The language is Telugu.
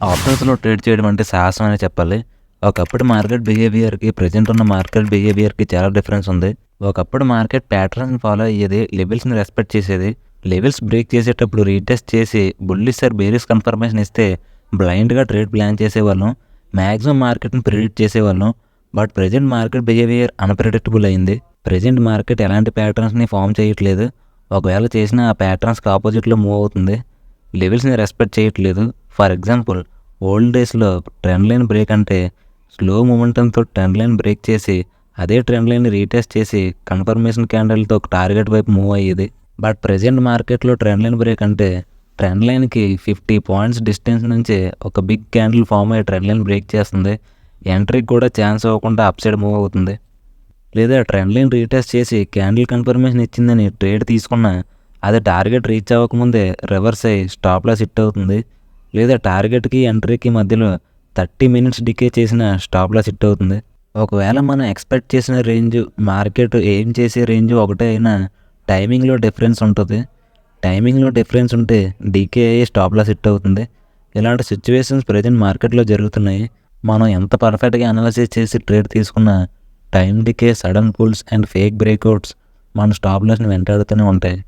ఆప్షన్స్‌లో ట్రేడ్ చేయడం అంటే సాహసం అనే చెప్పాలి. ఒకప్పుడు మార్కెట్ బిహేవియర్‌కి, ప్రెజెంట్ ఉన్న మార్కెట్ బిహేవియర్‌కి చాలా డిఫరెన్స్ ఉంది. ఒకప్పుడు మార్కెట్ ప్యాటర్న్స్‌ని ఫాలో అయ్యేది. లెవెల్స్‌ని రెస్పెక్ట్ చేసేది. లెవెల్స్ బ్రేక్ చేసేటప్పుడు రీటెస్ట్ చేసి బుల్లిష్ ఆర్ బేరిష్ కన్ఫర్మేషన్ ఇస్తే బ్లైండ్‌గా ట్రేడ్ ప్లాన్ చేసేవాళ్ళం. మాక్సిమం మార్కెట్‌ని ప్రిడిక్ట్ చేసేవాళ్ళం. But present market behaviour unpredictable అయింది. ప్రెజెంట్ మార్కెట్ ఎలాంటి ప్యాటర్న్స్‌ని ఫార్మ్ చేయట్లేదు. ఒకవేళ చేసినా ఆ ప్యాటర్న్స్‌కి ఆపోజిట్‌లో మూవ్ అవుతుంది. లెవెల్స్‌ని రెస్పెక్ట్ చేయట్లేదు. ఫర్ ఎగ్జాంపుల్ ఓల్డ్ డేస్‌లో ట్రెండ్ లైన్ బ్రేక్ అంటే స్లో మొమెంటంతో ట్రెండ్ లైన్ బ్రేక్ చేసి అదే ట్రెండ్ లైన్‌ని రీటెస్ట్ చేసి కన్ఫర్మేషన్ క్యాండిల్‌తో ఒక టార్గెట్ వైపు మూవ్ అయ్యేది. బట్ ప్రెజెంట్ మార్కెట్‌లో ట్రెండ్ లైన్ బ్రేక్ అంటే ట్రెండ్ లైన్‌కి 50 పాయింట్స్ డిస్టెన్స్ నుంచి ఒక బిగ్ క్యాండిల్ ఫార్మ్ అయ్యి ట్రెండ్ లైన్ బ్రేక్ చేస్తుంది. ఎంట్రీకి కూడా ఛాన్స్ ఇవ్వకుండా అప్ సైడ్ మూవ్ అవుతుంది. లేదా ట్రెండ్ లైన్ రీటెస్ట్ చేసి క్యాండిల్ కన్ఫర్మేషన్ ఇచ్చిందని ట్రేడ్ తీసుకున్నా అది టార్గెట్ రీచ్ అవ్వకముందే రివర్స్ అయ్యి స్టాప్ లాస్ హిట్ అవుతుంది. లేదా టార్గెట్‌కి, ఎంట్రీకి మధ్యలో 30 మినిట్స్ డికే చేసిన స్టాప్ లాస్ హిట్ అవుతుంది. ఒకవేళ మనం ఎక్స్‌పెక్ట్ చేసిన రేంజ్, మార్కెట్ ఎయిమ్ చేసే రేంజ్ ఒకటే అయినా టైమింగ్‌లో డిఫరెన్స్ ఉంటది. టైమింగ్‌లో డిఫరెన్స్ ఉంటే డీకే అయ్యి స్టాప్ లాస్ హిట్ అవుతుంది. ఇలాంటి సిట్యుయేషన్స్ ప్రెజెంట్ మార్కెట్‌లో జరుగుతున్నాయి. మనం ఎంత పర్ఫెక్ట్‌గా అనాలిసిస్ చేసి ట్రేడ్ తీసుకున్నా time decay, sudden pulls and fake breakouts మన స్టాప్ లాస్‌ని వెంటాడుతూనే ఉంటాయి.